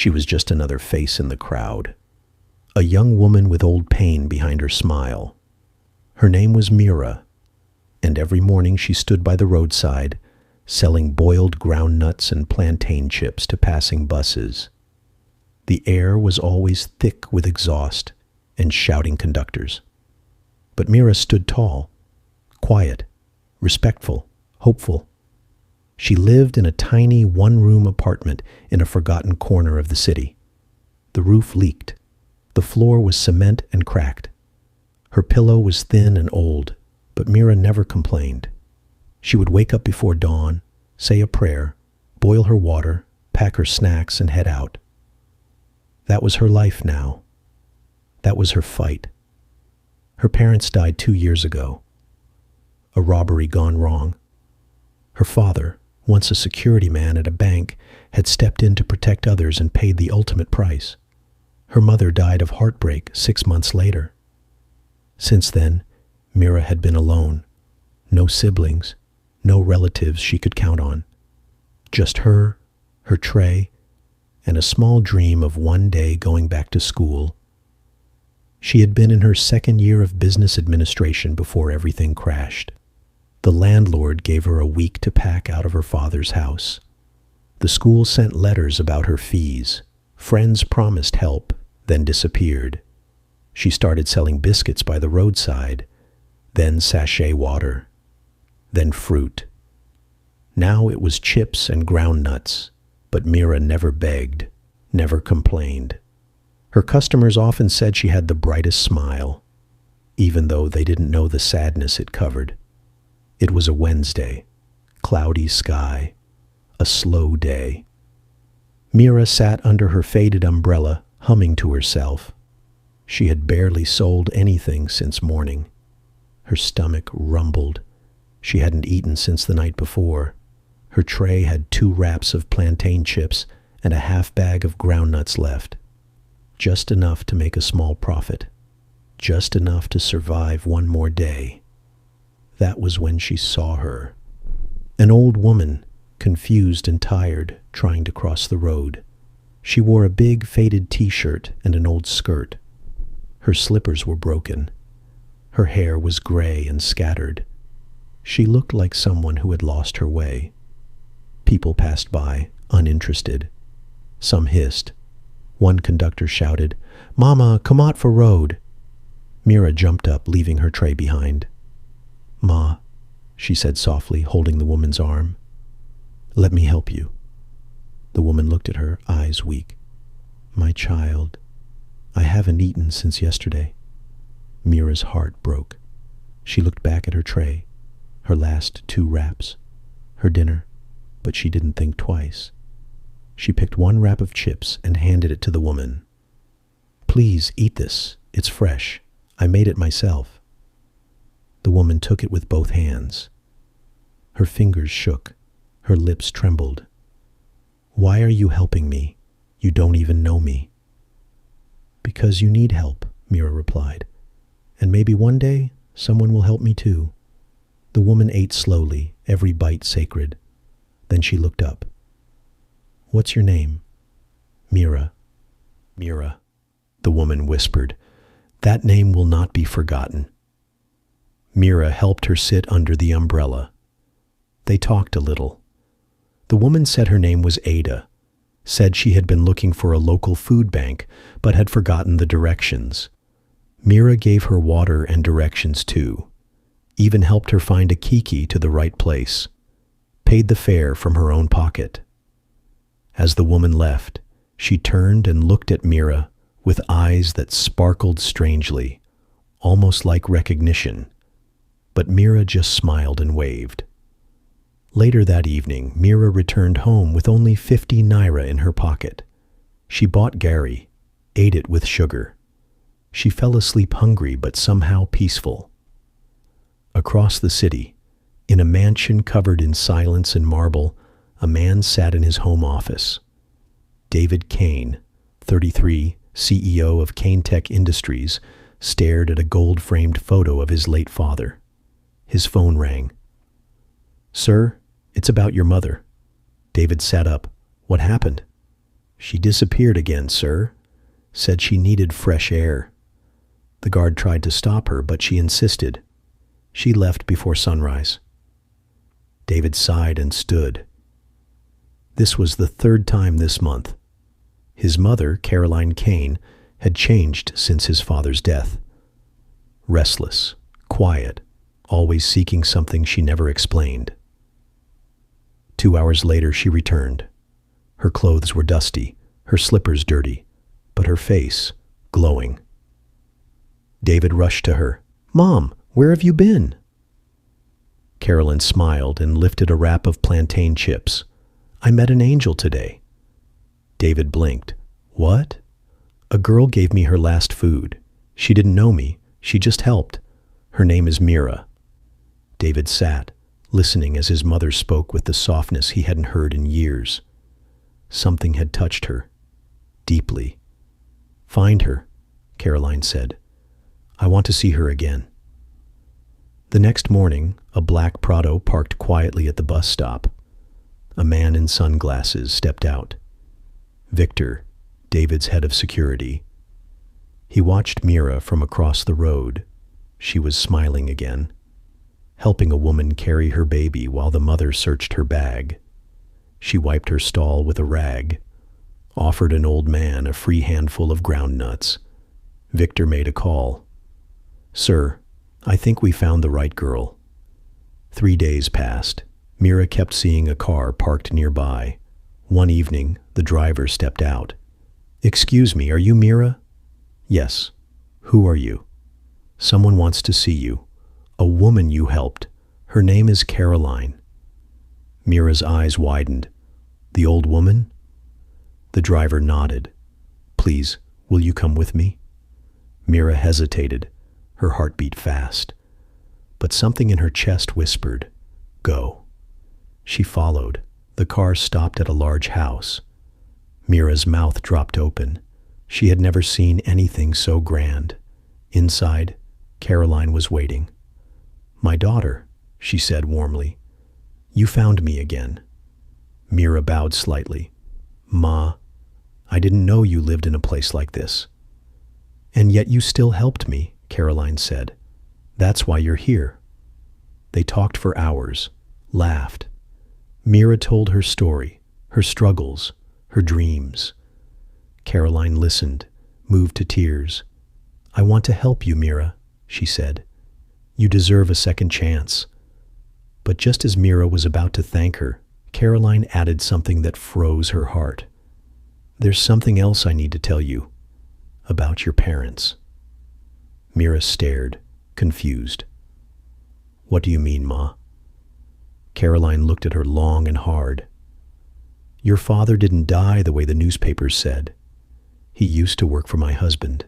She was just another face in the crowd. A young woman with old pain behind her smile. Her name was Mira, and every morning she stood by the roadside, selling boiled ground nuts and plantain chips to passing buses. The air was always thick with exhaust and shouting conductors. But Mira stood tall, quiet, respectful, hopeful. She lived in a tiny one-room apartment in a forgotten corner of the city. The roof leaked. The floor was cement and cracked. Her pillow was thin and old, but Mira never complained. She would wake up before dawn, say a prayer, boil her water, pack her snacks, and head out. That was her life now. That was her fight. Her parents died 2 years ago. A robbery gone wrong. Her father, once a security man at a bank, had stepped in to protect others and paid the ultimate price. Her mother died of heartbreak 6 months later. Since then, Mira had been alone. No siblings, no relatives she could count on. Just her tray, and a small dream of one day going back to school. She had been in her second year of business administration before everything crashed. The landlord gave her a week to pack out of her father's house. The school sent letters about her fees. Friends promised help, then disappeared. She started selling biscuits by the roadside, then sachet water, then fruit. Now it was chips and ground nuts, but Mira never begged, never complained. Her customers often said she had the brightest smile, even though they didn't know the sadness it covered. It was a Wednesday, cloudy sky, a slow day. Mira sat under her faded umbrella, humming to herself. She had barely sold anything since morning. Her stomach rumbled. She hadn't eaten since the night before. Her tray had 2 wraps of plantain chips and a half bag of ground nuts left. Just enough to make a small profit. Just enough to survive one more day. That was when she saw her. An old woman, confused and tired, trying to cross the road. She wore a big faded t-shirt and an old skirt. Her slippers were broken. Her hair was gray and scattered. She looked like someone who had lost her way. People passed by, uninterested. Some hissed. One conductor shouted, "Mama, come out for road." Mira jumped up, leaving her tray behind. "Ma," she said softly, holding the woman's arm. "Let me help you." The woman looked at her, eyes weak. "My child, I haven't eaten since yesterday." Mira's heart broke. She looked back at her tray, her last 2 wraps, her dinner, but she didn't think twice. She picked 1 wrap of chips and handed it to the woman. "Please eat this. It's fresh. I made it myself." The woman took it with both hands. Her fingers shook. Her lips trembled. "Why are you helping me? You don't even know me." "Because you need help," Mira replied. "And maybe one day someone will help me too." The woman ate slowly, every bite sacred. Then she looked up. "What's your name?" "Mira." "Mira," the woman whispered. "That name will not be forgotten." Mira helped her sit under the umbrella. They talked a little. The woman said her name was Ada, said she had been looking for a local food bank, but had forgotten the directions. Mira gave her water and directions too, even helped her find a kiki to the right place, paid the fare from her own pocket. As the woman left, she turned and looked at Mira with eyes that sparkled strangely, almost like recognition. But Mira just smiled and waved. Later that evening, Mira returned home with only 50 naira in her pocket. She bought Gary, ate it with sugar. She fell asleep hungry but somehow peaceful. Across the city, in a mansion covered in silence and marble, a man sat in his home office. David Kane, 33, CEO of Kane Tech Industries, stared at a gold-framed photo of his late father. His phone rang. "Sir, it's about your mother." David sat up. "What happened?" She disappeared again, sir. Said she needed fresh air. The guard tried to stop her, but she insisted. She left before sunrise. David sighed and stood. This was the third time this month. His mother, Caroline Kane, had changed since his father's death. Restless, quiet, always seeking something she never explained. 2 hours later she returned. Her clothes were dusty, her slippers dirty, but her face glowing. David rushed to her. "Mom, where have you been?" Carolyn smiled and lifted a wrap of plantain chips. "I met an angel today." David blinked. "What?" "A girl gave me her last food. She didn't know me. She just helped. Her name is Mira." David sat, listening as his mother spoke with the softness he hadn't heard in years. Something had touched her, deeply. "Find her," Caroline said. "I want to see her again." The next morning, a black Prado parked quietly at the bus stop. A man in sunglasses stepped out. Victor, David's head of security. He watched Mira from across the road. She was smiling again, helping a woman carry her baby while the mother searched her bag. She wiped her stall with a rag, offered an old man a free handful of ground nuts. Victor made a call. "Sir, I think we found the right girl." 3 days passed. Mira kept seeing a car parked nearby. One evening, the driver stepped out. "Excuse me, are you Mira?" "Yes." "Who are you?" "Someone wants to see you. A woman you helped. Her name is Caroline." Mira's eyes widened. "The old woman?" The driver nodded. "Please, will you come with me?" Mira hesitated. Her heart beat fast. But something in her chest whispered, "Go." She followed. The car stopped at a large house. Mira's mouth dropped open. She had never seen anything so grand. Inside, Caroline was waiting. "My daughter," she said warmly. "You found me again." Mira bowed slightly. "Ma, I didn't know you lived in a place like this." "And yet you still helped me," Caroline said. "That's why you're here." They talked for hours, laughed. Mira told her story, her struggles, her dreams. Caroline listened, moved to tears. "I want to help you, Mira," she said. "You deserve a second chance." But just as Mira was about to thank her, Caroline added something that froze her heart. "There's something else I need to tell you about your parents." Mira stared, confused. "What do you mean, Ma?" Caroline looked at her long and hard. "Your father didn't die the way the newspapers said. He used to work for my husband.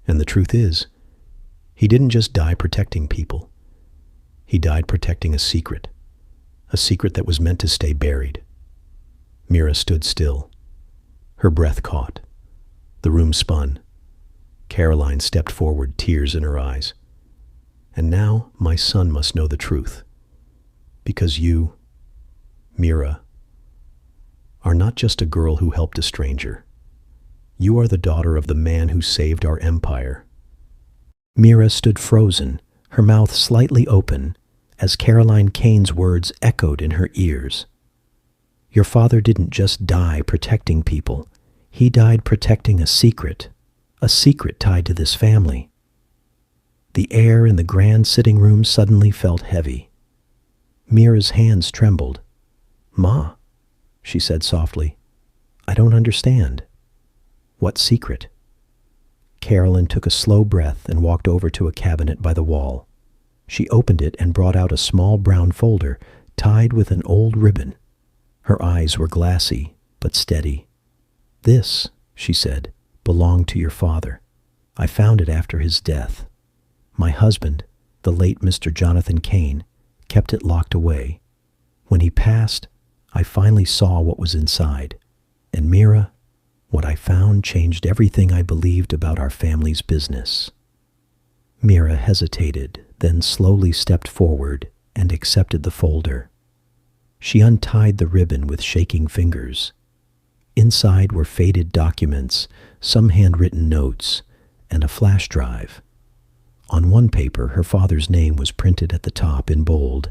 And the truth is, he didn't just die protecting people. He died protecting a secret that was meant to stay buried." Mira stood still. Her breath caught. The room spun. Caroline stepped forward, tears in her eyes. "And now my son must know the truth. Because you, Mira, are not just a girl who helped a stranger. You are the daughter of the man who saved our empire." Mira stood frozen, her mouth slightly open, as Caroline Kane's words echoed in her ears. "Your father didn't just die protecting people. He died protecting a secret tied to this family." The air in the grand sitting room suddenly felt heavy. Mira's hands trembled. "Ma," she said softly, "I don't understand." "What secret?" Carolyn took a slow breath and walked over to a cabinet by the wall. She opened it and brought out a small brown folder tied with an old ribbon. Her eyes were glassy but steady. "This," she said, "belonged to your father. I found it after his death. My husband, the late Mr. Jonathan Kane, kept it locked away. When he passed, I finally saw what was inside. And Mira, what I found changed everything I believed about our family's business." Mira hesitated, then slowly stepped forward and accepted the folder. She untied the ribbon with shaking fingers. Inside were faded documents, some handwritten notes, and a flash drive. On one paper, her father's name was printed at the top in bold,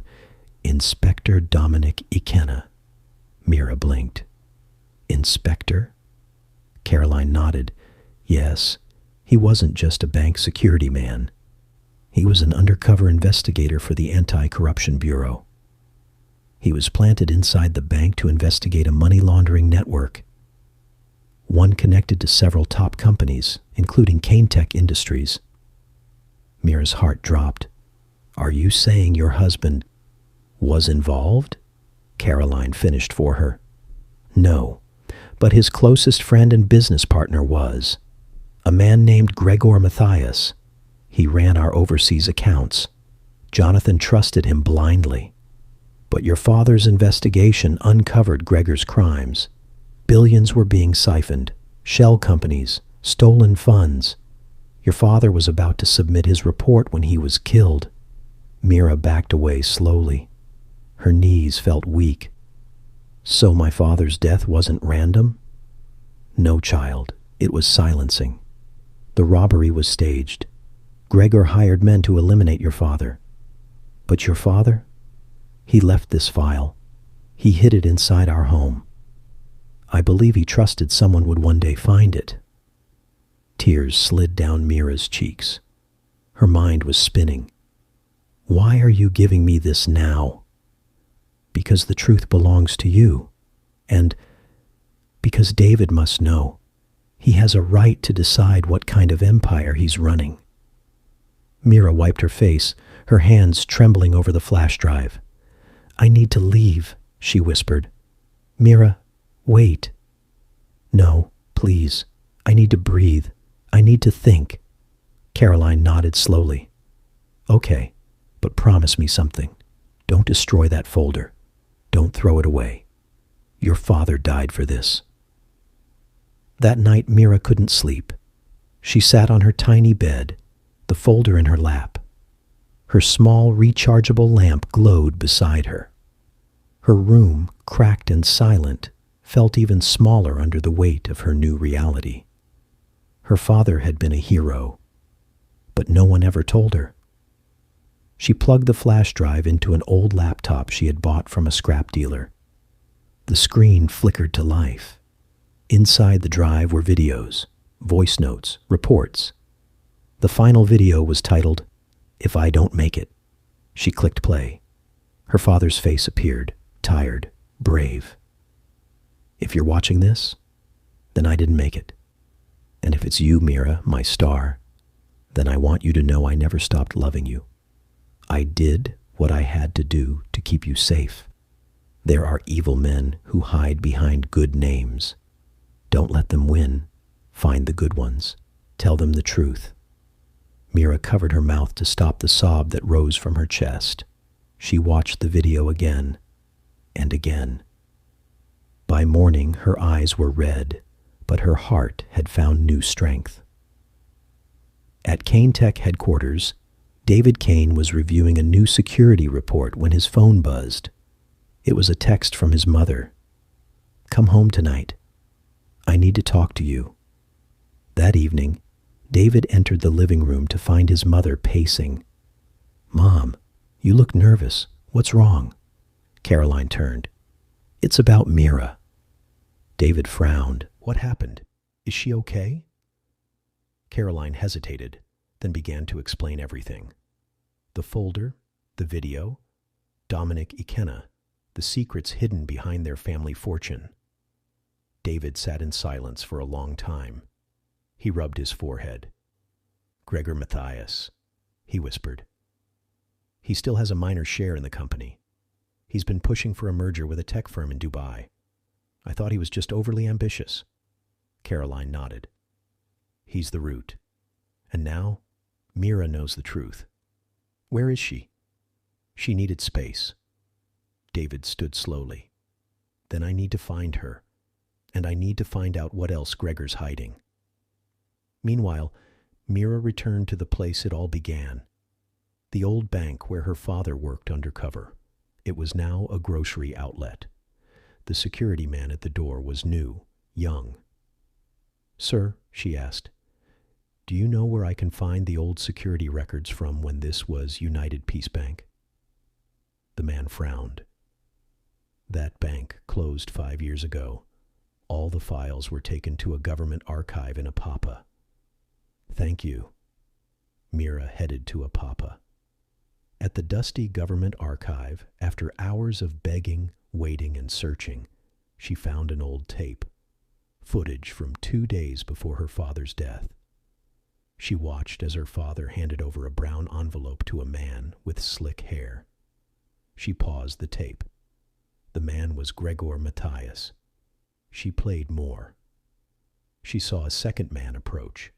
Inspector Dominic Ikenna. Mira blinked. Inspector? Caroline nodded. Yes, he wasn't just a bank security man. He was an undercover investigator for the Anti-Corruption Bureau. He was planted inside the bank to investigate a money laundering network, one connected to several top companies, including Tech Industries. Mira's heart dropped. Are you saying your husband was involved? Caroline finished for her. No, but his closest friend and business partner was. A man named Gregor Matthias. He ran our overseas accounts. Jonathan trusted him blindly. But your father's investigation uncovered Gregor's crimes. Billions were being siphoned, shell companies, stolen funds. Your father was about to submit his report when he was killed. Mira backed away slowly. Her knees felt weak. So my father's death wasn't random? No, child, it was silencing. The robbery was staged. Gregor hired men to eliminate your father. But your father? He left this file. He hid it inside our home. I believe he trusted someone would one day find it. Tears slid down Mira's cheeks. Her mind was spinning. Why are you giving me this now? Because the truth belongs to you. And because David must know. He has a right to decide what kind of empire he's running. Mira wiped her face, her hands trembling over the flash drive. I need to leave, she whispered. Mira, wait. No, please. I need to breathe. I need to think. Caroline nodded slowly. Okay, but promise me something. Don't destroy that folder. Don't throw it away. Your father died for this. That night, Mira couldn't sleep. She sat on her tiny bed, the folder in her lap. Her small, rechargeable lamp glowed beside her. Her room, cracked and silent, felt even smaller under the weight of her new reality. Her father had been a hero, but no one ever told her. She plugged the flash drive into an old laptop she had bought from a scrap dealer. The screen flickered to life. Inside the drive were videos, voice notes, reports. The final video was titled, If I Don't Make It. She clicked play. Her father's face appeared, tired, brave. If you're watching this, then I didn't make it. And if it's you, Mira, my star, then I want you to know I never stopped loving you. I did what I had to do to keep you safe. There are evil men who hide behind good names. Don't let them win. Find the good ones. Tell them the truth. Mira covered her mouth to stop the sob that rose from her chest. She watched the video again and again. By morning, her eyes were red, but her heart had found new strength. At Tech headquarters, David Kane was reviewing a new security report when his phone buzzed. It was a text from his mother. Come home tonight. I need to talk to you. That evening, David entered the living room to find his mother pacing. Mom, you look nervous. What's wrong? Caroline turned. It's about Mira. David frowned. What happened? Is she okay? Caroline hesitated, then began to explain everything. The folder, the video, Dominic Ikenna, the secrets hidden behind their family fortune. David sat in silence for a long time. He rubbed his forehead. Gregor Matthias, he whispered. He still has a minor share in the company. He's been pushing for a merger with a tech firm in Dubai. I thought he was just overly ambitious. Caroline nodded. He's the root. And now, Mira knows the truth. Where is she? She needed space. David stood slowly. Then I need to find her, and I need to find out what else Gregor's hiding. Meanwhile, Mira returned to the place it all began, the old bank where her father worked undercover. It was now a grocery outlet. The security man at the door was new, young. "Sir," she asked, "do you know where I can find the old security records from when this was United Peace Bank?" The man frowned. "That bank closed 5 years ago. All the files were taken to a government archive in Apapa." "Thank you." Mira headed to Apapa. At the dusty government archive, after hours of begging, waiting, and searching, she found an old tape, footage from 2 days before her father's death. She watched as her father handed over a brown envelope to a man with slick hair. She paused the tape. The man was Gregor Matthias. She played more. She saw a second man approach.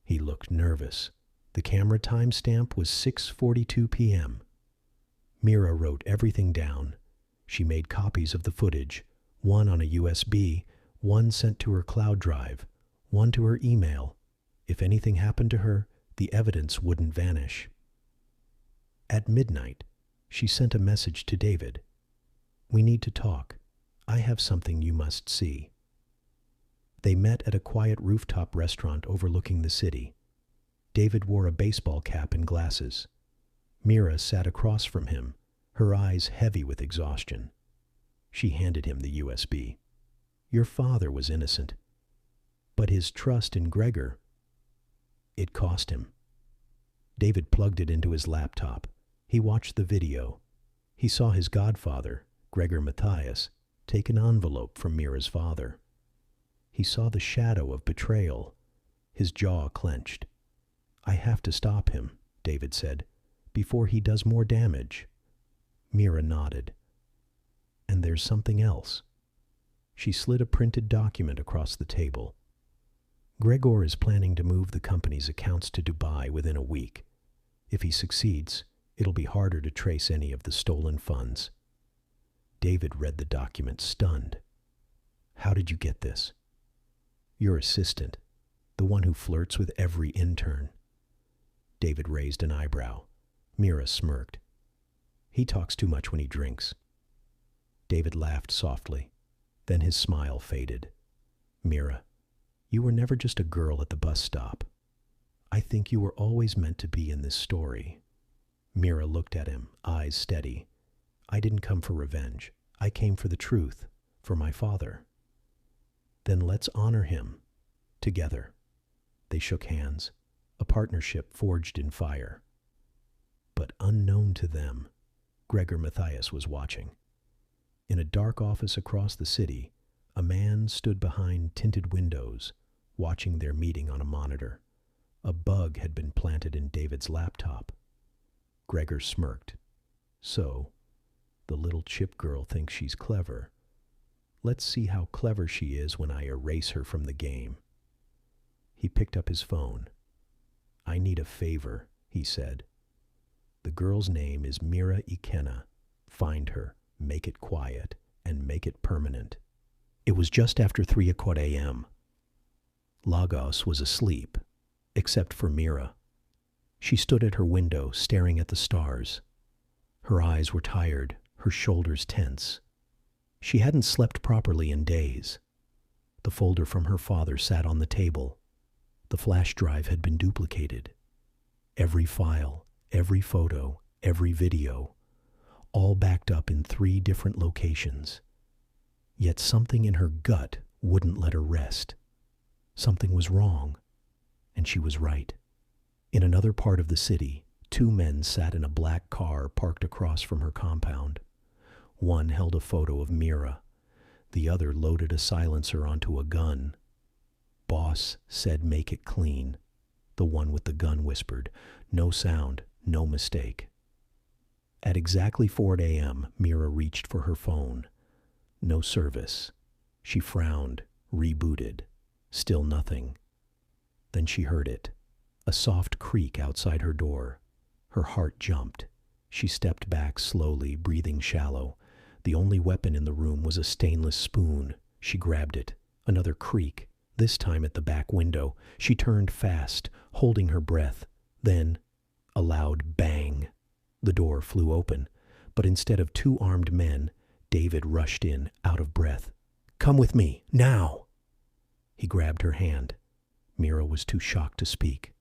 He looked nervous. The camera timestamp was 6:42 p.m. Mira wrote everything down. She made copies of the footage, one on a USB, one sent to her cloud drive, one to her email. If anything happened to her, the evidence wouldn't vanish. At midnight, she sent a message to David. "We need to talk. I have something you must see." They met at a quiet rooftop restaurant overlooking the city. David wore a baseball cap and glasses. Mira sat across from him, her eyes heavy with exhaustion. She handed him the USB. "Your father was innocent, but his trust in Gregor, it cost him." David plugged it into his laptop. He watched the video. He saw his godfather, Gregor Matthias, take an envelope from Mira's father. He saw the shadow of betrayal. His jaw clenched. "I have to stop him," David said, "before he does more damage." Mira nodded. "And there's something else." She slid a printed document across the table. "Gregor is planning to move the company's accounts to Dubai within a week. If he succeeds, it'll be harder to trace any of the stolen funds." David read the document, stunned. "How did you get this?" "Your assistant, the one who flirts with every intern." David raised an eyebrow. Mira smirked. "He talks too much when he drinks." David laughed softly. Then his smile faded. "Mira, you were never just a girl at the bus stop. I think you were always meant to be in this story." Mira looked at him, eyes steady. "I didn't come for revenge. I came for the truth, for my father." "Then let's honor him. Together." They shook hands, a partnership forged in fire. But unknown to them, Gregor Matthias was watching. In a dark office across the city, a man stood behind tinted windows, watching their meeting on a monitor. A bug had been planted in David's laptop. Gregor smirked. "So, the little chip girl thinks she's clever. Let's see how clever she is when I erase her from the game." He picked up his phone. "I need a favor," he said. "The girl's name is Mira Ikenna. Find her, make it quiet, and make it permanent." It was just after 3:00 a.m. Lagos was asleep, except for Mira. She stood at her window, staring at the stars. Her eyes were tired, her shoulders tense. She hadn't slept properly in days. The folder from her father sat on the table. The flash drive had been duplicated. Every file, every photo, every video, all backed up in 3 different locations. Yet something in her gut wouldn't let her rest. Something was wrong, and she was right. In another part of the city, 2 men sat in a black car parked across from her compound. One held a photo of Mira. The other loaded a silencer onto a gun. "Boss said make it clean." The one with the gun whispered, "No sound, no mistake." At exactly 4 a.m., Mira reached for her phone. No service. She frowned, rebooted. Still nothing. Then she heard it. A soft creak outside her door. Her heart jumped. She stepped back slowly, breathing shallow. The only weapon in the room was a stainless spoon. She grabbed it. Another creak, this time at the back window. She turned fast, holding her breath. Then, a loud bang. The door flew open, but instead of 2 armed men, David rushed in, out of breath. "Come with me, now!" He grabbed her hand. Mira was too shocked to speak.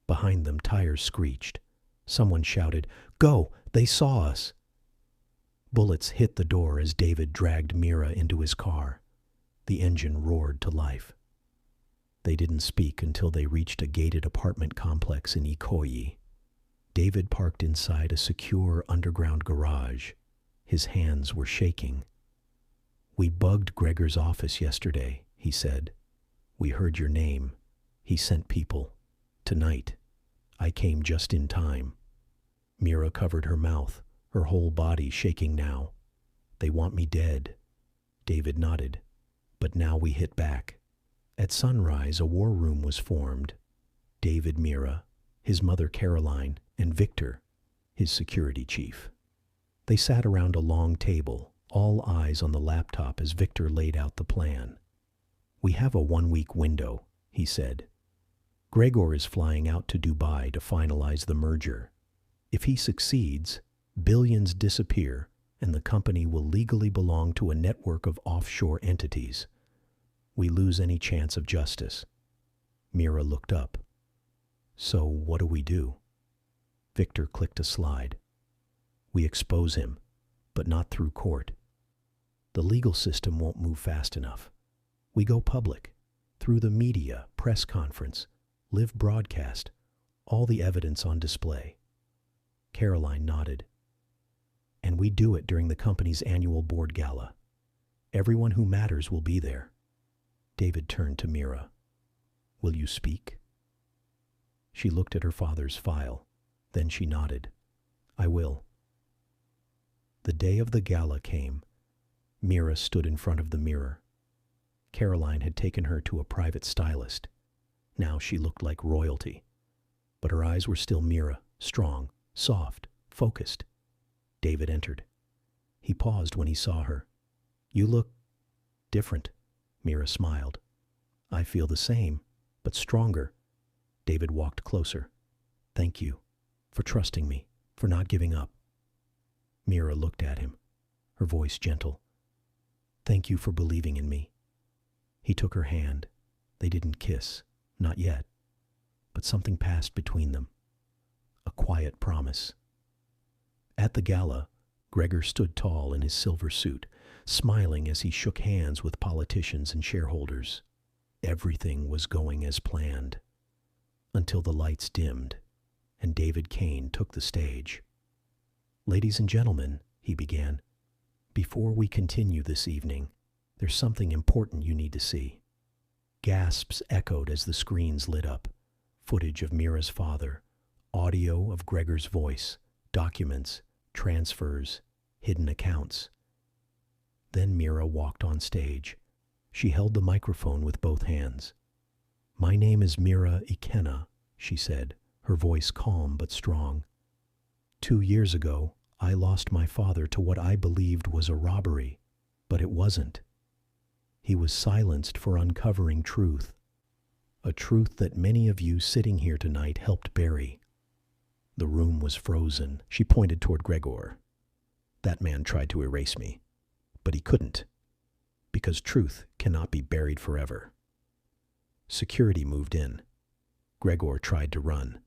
Behind them, tires screeched. Someone shouted, "Go! They saw us!" Bullets hit the door as David dragged Mira into his car. The engine roared to life. They didn't speak until they reached a gated apartment complex in Ikoyi. David parked inside a secure underground garage. His hands were shaking. "We bugged Gregor's office yesterday," he said. "We heard your name. He sent people. Tonight. I came just in time." Mira covered her mouth, her whole body shaking now. "They want me dead." David nodded. "But now we hit back." At sunrise, a war room was formed. David, Mira, his mother Caroline, and Victor, his security chief. They sat around a long table, all eyes on the laptop as Victor laid out the plan. "We have a 1-week window," he said. "Gregor is flying out to Dubai to finalize the merger. If he succeeds, billions disappear and the company will legally belong to a network of offshore entities. We lose any chance of justice." Mira looked up. "So what do we do?" Victor clicked a slide. "We expose him, but not through court. The legal system won't move fast enough. We go public, through the media, press conference, live broadcast, all the evidence on display." Caroline nodded. "And we do it during the company's annual board gala. Everyone who matters will be there." David turned to Mira. "Will you speak?" She looked at her father's file. Then she nodded. "I will." The day of the gala came. Mira stood in front of the mirror. Caroline had taken her to a private stylist. Now she looked like royalty. But her eyes were still Mira, strong, soft, focused. David entered. He paused when he saw her. "You look different." Mira smiled. "I feel the same, but stronger." David walked closer. "Thank you for trusting me, for not giving up." Mira looked at him, her voice gentle. "Thank you for believing in me." He took her hand. They didn't kiss, not yet, but something passed between them. A quiet promise. At the gala, Gregor stood tall in his silver suit, smiling as he shook hands with politicians and shareholders. Everything was going as planned. Until the lights dimmed, and David Kane took the stage. "Ladies and gentlemen," he began, "before we continue this evening, there's something important you need to see." Gasps echoed as the screens lit up. Footage of Mira's father, audio of Gregor's voice, documents, transfers, hidden accounts. Then Mira walked on stage. She held the microphone with both hands. "My name is Mira Ikenna," she said, her voice calm but strong. 2 years ago, I lost my father to what I believed was a robbery, but it wasn't. He was silenced for uncovering truth, a truth that many of you sitting here tonight helped bury." The room was frozen. She pointed toward Gregor. "That man tried to erase me, but he couldn't, because truth cannot be buried forever." Security moved in. Gregor tried to run.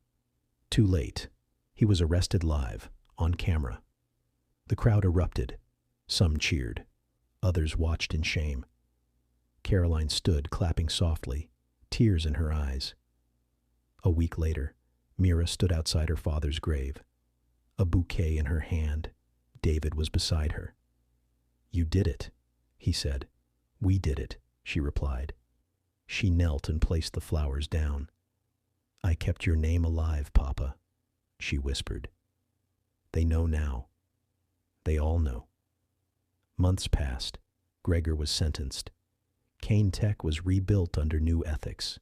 Too late. He was arrested live, on camera. The crowd erupted. Some cheered. Others watched in shame. Caroline stood, clapping softly, tears in her eyes. A week later, Mira stood outside her father's grave. A bouquet in her hand. David was beside her. "You did it," he said. "We did it," she replied. She knelt and placed the flowers down. "I kept your name alive, Papa," she whispered. "They know now. They all know." Months passed. Gregor was sentenced. Kane Tech was rebuilt under new ethics.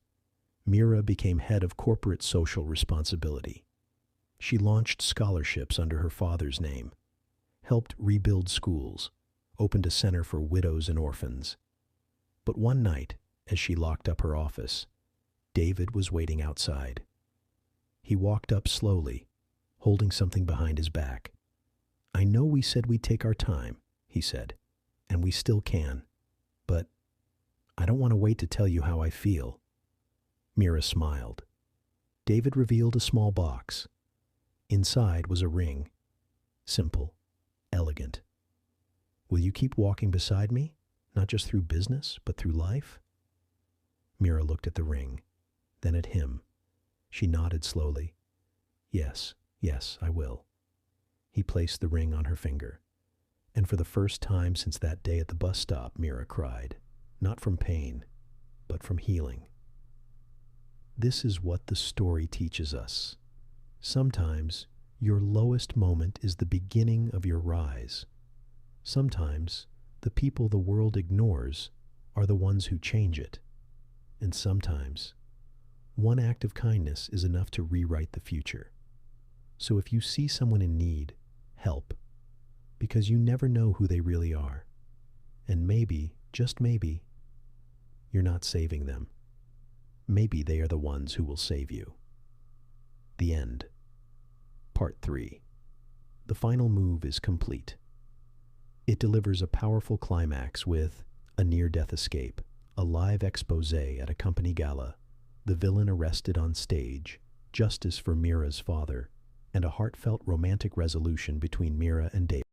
Mira became head of corporate social responsibility. She launched scholarships under her father's name, helped rebuild schools, opened a center for widows and orphans. But one night, as she locked up her office, David was waiting outside. He walked up slowly, holding something behind his back. "I know we said we'd take our time," he said, "and we still can. But I don't want to wait to tell you how I feel." Mira smiled. David revealed a small box. Inside was a ring. Simple, elegant. "Will you keep walking beside me? Not just through business, but through life?" Mira looked at the ring, then at him. She nodded slowly. Yes, I will." He placed the ring on her finger. And for the first time since that day at the bus stop, Mira cried. Not from pain, but from healing. This is what the story teaches us. Sometimes your lowest moment is the beginning of your rise. Sometimes the people the world ignores are the ones who change it. And sometimes one act of kindness is enough to rewrite the future. So if you see someone in need, help, because you never know who they really are. And maybe, just maybe, you're not saving them. Maybe they are the ones who will save you. The end. Part 3. The final move is complete. It delivers a powerful climax with a near-death escape, a live exposé at a company gala, the villain arrested on stage, justice for Mira's father, and a heartfelt romantic resolution between Mira and David.